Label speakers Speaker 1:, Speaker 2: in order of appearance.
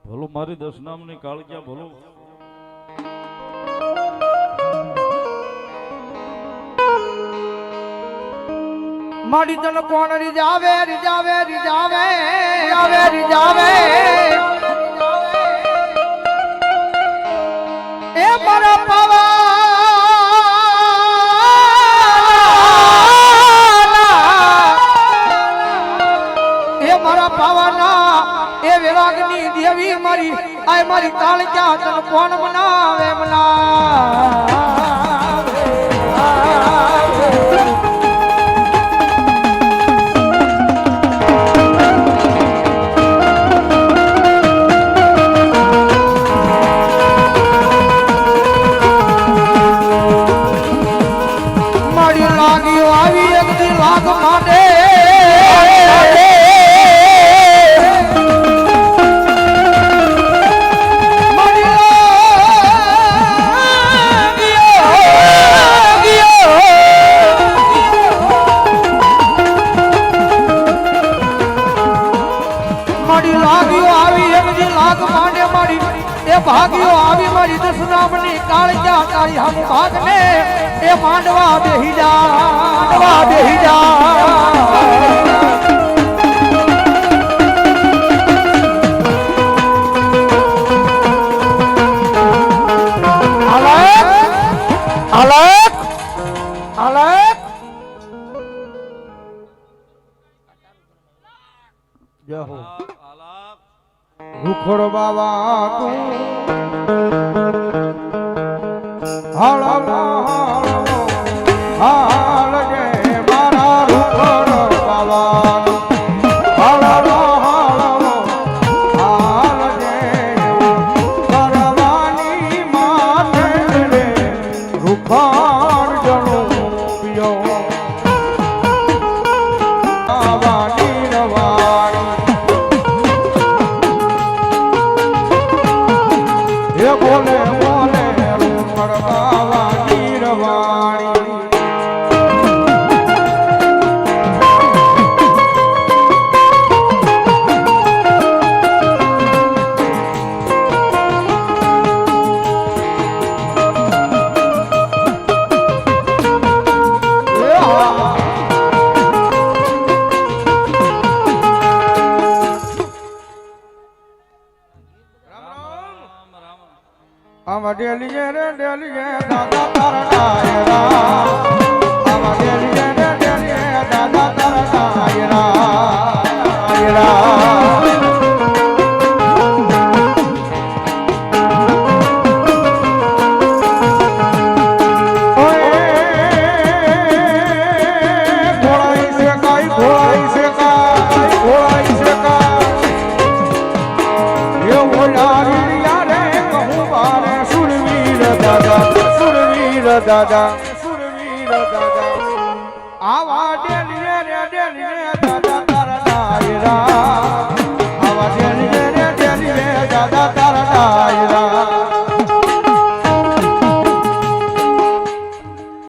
Speaker 1: ભલો મારી દશનામની કાળક્યા ભલો
Speaker 2: મારી તન કોણ રીજાવે રીજાવે રીજાવે રીજાવે રીજાવે એ મારા પાવા એ મારા પાવાના એ વિરાગની દેવી મારી આ મારી કાળક્યા તન કોણ મનાવે મનાવે ભાગ્યો આવી મારી દશનામની કાળજા તારી હમ ભાગને એ માંડવા બેહી જા અલગ જય હો રૂખડ બાબા તું હાલ જય મારા રૂખડ બાબા હાલ જય કરવાની માથે રે રૂખડ જણો પિયો બાવાની રવાણી બોલે બોલે રૂખડ બાવાની રવાણી ડેલીએ રે ડેલીએ દાદા તારા ડાયરા આમાં ડેલીએ રે ડેલીએ દાદા તારા ડાયરા દાદા સુરવીર દાદા